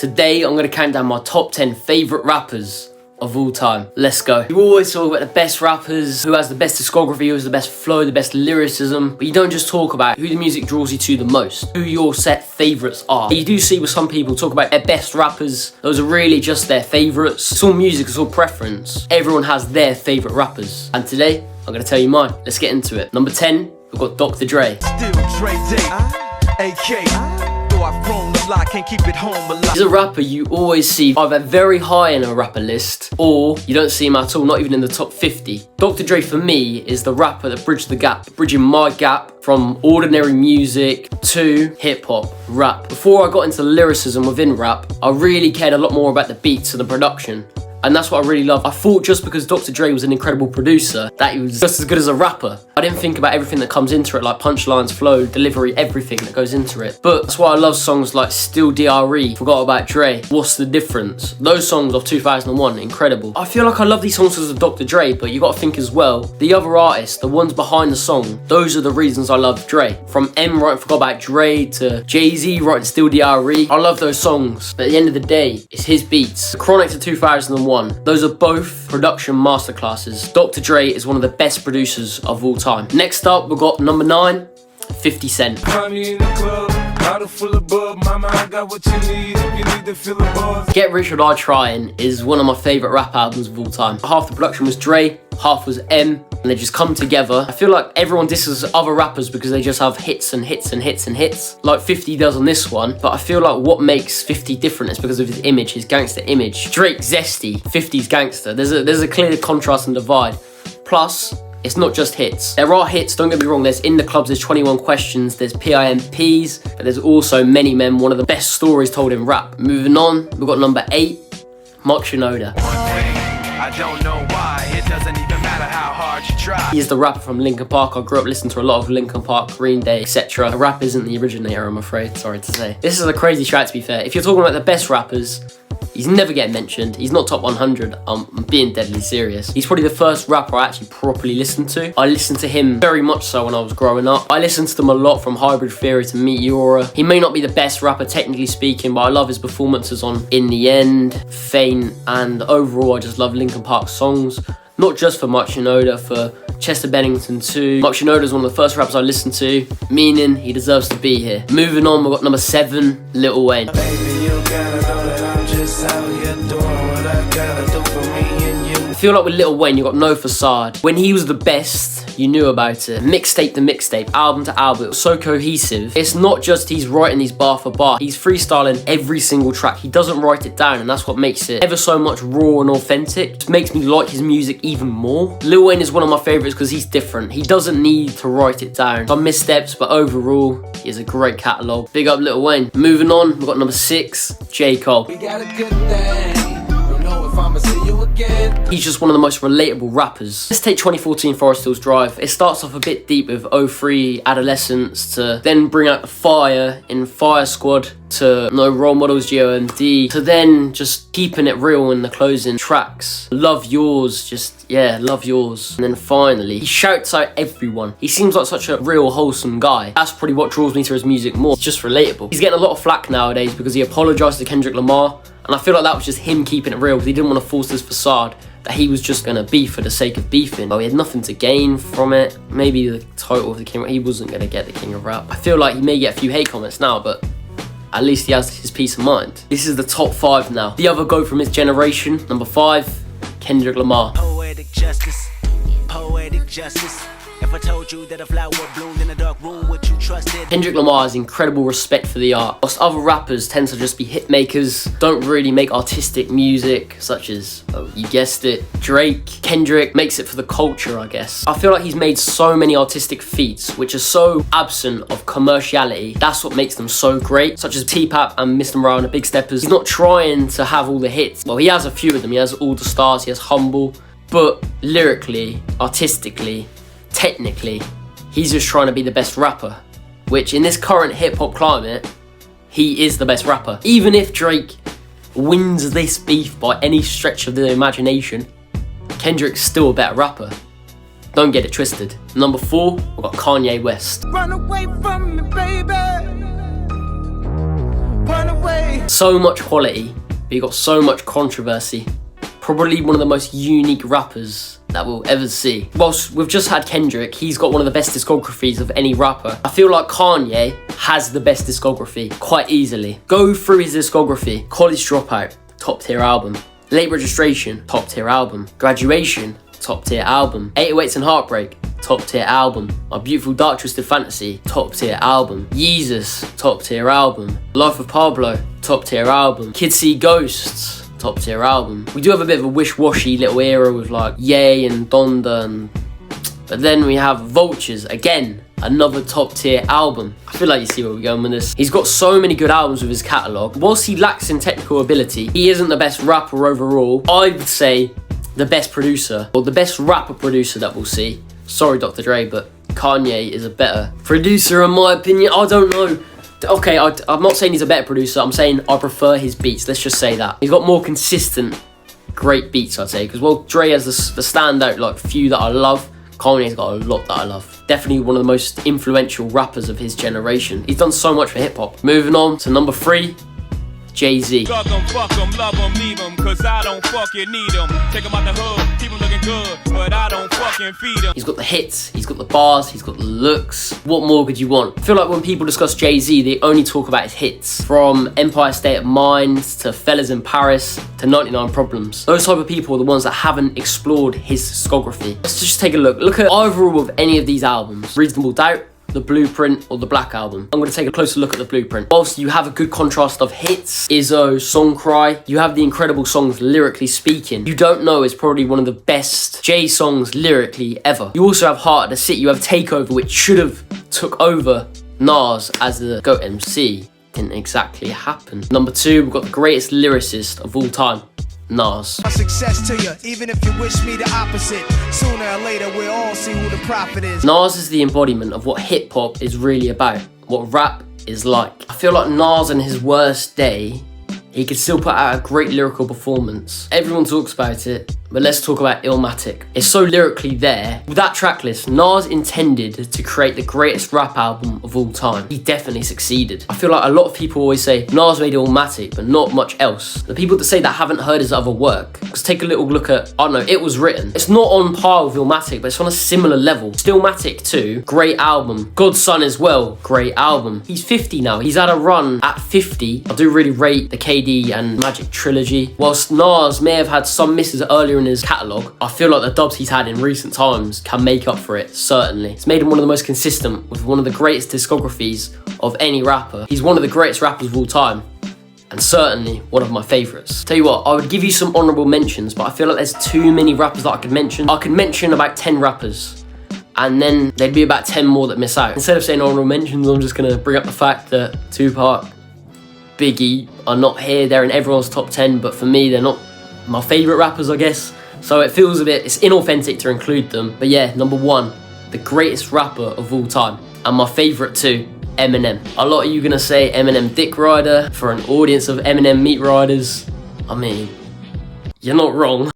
Today, I'm gonna count down my top 10 favorite rappers of all time. Let's go. You always talk about the best rappers, who has the best discography, who has the best flow, the best lyricism, but you don't just talk about who the music draws you to the most, who your set favorites are. You do see with some people talk about their best rappers, those are really just their favorites. It's all music, it's all preference. Everyone has their favorite rappers. And today, I'm gonna tell you mine. Let's get into it. Number 10, we've got Dr. Dre. Still Dre Day, AK. I've grown a lot, can't keep it home a lot. He's a rapper you always see either very high in a rapper list or you don't see him at all, not even in the top 50. Dr. Dre for me is the rapper that bridged the gap, bridging my gap from ordinary music to hip-hop, rap. Before I got into lyricism within rap, I really cared a lot more about the beats and the production. And that's what I really love. I thought just because Dr. Dre was an incredible producer that he was just as good as a rapper. I didn't think about everything that comes into it, like punchlines, flow, delivery, everything that goes into it. But that's why I love songs like Still DRE, Forgot About Dre, What's the Difference? Those songs of 2001, incredible. I feel like I love these songs because of Dr. Dre, but you gotta think as well, the other artists, the ones behind the song, those are the reasons I love Dre. From M writing Forgot About Dre to Jay-Z writing Still DRE, I love those songs. But at the end of the day, it's his beats. The Chronic to 2001, those are both production masterclasses. Dr. Dre is one of the best producers of all time. Next up, we've got number 9, 50 Cent. Get Rich or Die Trying is one of my favourite rap albums of all time. Half the production was Dre, half was M, and they just come together. I feel like everyone disses other rappers because they just have hits and hits and hits and hits, like 50 does on this one, but I feel like what makes 50 different is because of his image, his gangster image. Drake's zesty, 50's gangster. There's a clear contrast and divide. Plus, it's not just hits. There are hits, don't get me wrong, there's In the Clubs, there's 21 Questions, there's PIMPs, but there's also Many Men, one of the best stories told in rap. Moving on, we've got number 8, Shinoda. I don't know why, it doesn't even matter how hard you try. He is the rapper from Linkin Park. I grew up listening to a lot of Linkin Park, Green Day, etc. Rap isn't the originator, I'm afraid, sorry to say. This is a crazy track, to be fair. If you're talking about the best rappers, he's never getting mentioned. He's not top 100. I'm being deadly serious. He's probably the first rapper I actually properly listened to. I listened to him very much so when I was growing up. I listened to them a lot, from Hybrid Theory to Meteora. He may not be the best rapper technically speaking, but I love his performances on In the End, Faint, and overall I just love Linkin Park songs. Not just for Shinoda, for Chester Bennington too. Shinoda is one of the first rappers I listened to, meaning he deserves to be here. Moving on, we've got number 7, Lil Wayne. Baby, you gotta know that I'm just out here doing what I gotta do for me and you. I feel like with Lil Wayne, you got no facade. When he was the best, you knew about it. Mixtape to mixtape, album to album, it was so cohesive. It's not just he's writing these bar for bar, he's freestyling every single track. He doesn't write it down, and that's what makes it ever so much raw and authentic. It makes me like his music even more. Lil Wayne is one of my favorites because he's different. He doesn't need to write it down. Some missteps, but overall, he has a great catalogue. Big up Lil Wayne. Moving on, we've got number 6, J. Cole. We got a good thing. Don't know if I'ma see you again. He's just one of the most relatable rappers. Let's take 2014 Forest Hills Drive. It starts off a bit deep with 03 Adolescence, to then bring out the fire in Fire Squad, to No Role Models, GOMD, to then just keeping it real in the closing tracks. Love Yours, just, yeah, Love Yours. And then finally, he shouts out everyone. He seems like such a real, wholesome guy. That's probably what draws me to his music more. It's just relatable. He's getting a lot of flack nowadays because he apologised to Kendrick Lamar, and I feel like that was just him keeping it real because he didn't want to force this facade that he was just gonna beef for the sake of beefing. Well, he had nothing to gain from it. Maybe the title of the King, he wasn't gonna get the King of Rap. I feel like he may get a few hate comments now, but at least he has his peace of mind. This is the top 5 now. The other GOAT from his generation, number 5, Kendrick Lamar. Poetic justice, poetic justice. If I told you that a flower bloomed in a dark room, would you trust it? Kendrick Lamar has incredible respect for the art. Whilst other rappers tend to just be hit makers, don't really make artistic music, such as, oh, you guessed it, Drake. Kendrick makes it for the culture, I guess. I feel like he's made so many artistic feats, which are so absent of commerciality. That's what makes them so great, such as T-Pap and Mr. Morale and the Big Steppers. He's not trying to have all the hits. Well, he has a few of them. He has All the Stars, he has Humble, but lyrically, artistically, technically, he's just trying to be the best rapper, which in this current hip-hop climate, he is the best rapper. Even if Drake wins this beef by any stretch of the imagination, Kendrick's still a better rapper. Don't get it twisted. Number 4, we've got Kanye West. Run away from me, baby. Runaway. So much quality, but he got so much controversy. Probably one of the most unique rappers that we'll ever see. Whilst we've just had Kendrick, he's got one of the best discographies of any rapper. I feel like Kanye has the best discography quite easily. Go through his discography. College Dropout, top tier album. Late Registration, top tier album. Graduation, top tier album. 808s and Heartbreak, top tier album. My Beautiful Dark Twisted Fantasy, top tier album. Yeezus, top tier album. Life of Pablo, top tier album. Kids See Ghosts, top tier album. We do have a bit of a wish-washy little era with like Ye and Donda, but then we have Vultures, again, another top tier album. I feel like you see where we're going with this. He's got so many good albums with his catalogue. Whilst he lacks in technical ability, he isn't the best rapper overall. I would say the best producer, or the best rapper producer that we'll see. Sorry, Dr. Dre, but Kanye is a better producer in my opinion. I don't know. Okay, I'm not saying he's a better producer. I'm saying I prefer his beats. Let's just say that. He's got more consistent, great beats, I'd say. Because, well, Dre has the standout, like, few that I love. Kanye's got a lot that I love. Definitely one of the most influential rappers of his generation. He's done so much for hip-hop. Moving on to number 3. Jay-Z. Fuck 'em, love 'em, leave 'em, 'cause I don't fucking need 'em. Take 'em out the hood, keep 'em looking good, but I don't fucking feed 'em. He's got the hits, he's got the bars, he's got the looks. What more could you want? I feel like when people discuss Jay-Z, they only talk about his hits. From Empire State of Mind, to Fellas in Paris, to 99 Problems. Those type of people are the ones that haven't explored his discography. Let's just take a look. Look at overall of any of these albums. Reasonable Doubt, The Blueprint, or the Black Album. I'm going to take a closer look at The Blueprint. Whilst you have a good contrast of hits, Izzo, Song Cry, you have the incredible songs lyrically speaking. You Don't Know is probably one of the best Jay songs lyrically ever. You also have Heart of the City, you have Takeover, which should have took over Nas as the GOAT MC. Didn't exactly happen. Number 2, we've got the greatest lyricist of all time, Nas. Success to you, even if you wish me the opposite. Sooner or later, we'll all see who the prophet is. Nas is the embodiment of what hip-hop is really about, what rap is like. I feel like Nas in his worst day, he could still put out a great lyrical performance. Everyone talks about it, but let's talk about Illmatic. It's so lyrically there. With that track list, Nas intended to create the greatest rap album of all time. He definitely succeeded. I feel like a lot of people always say Nas made Illmatic, but not much else. The people that say that haven't heard his other work, let's take a little look at, I don't know, It Was Written. It's not on par with Illmatic, but it's on a similar level. Stillmatic 2, great album. God's Son as well, great album. He's 50 now. He's had a run at 50. I do really rate the KD and Magic trilogy. Whilst Nas may have had some misses earlier in his catalogue, I feel like the dubs he's had in recent times can make up for it, certainly. It's made him one of the most consistent with one of the greatest discographies of any rapper. He's one of the greatest rappers of all time, and certainly one of my favourites. Tell you what, I would give you some honourable mentions, but I feel like there's too many rappers that I could mention. I could mention about 10 rappers, and then there'd be about 10 more that miss out. Instead of saying honourable mentions, I'm just going to bring up the fact that Tupac, Biggie are not here. They're in everyone's top 10, but for me, they're not my favourite rappers, I guess. So it feels a bit, it's inauthentic to include them. But yeah, number 1, the greatest rapper of all time. And my favourite 2, Eminem. A lot of you gonna say Eminem dick rider. For an audience of Eminem meat riders, I mean, you're not wrong.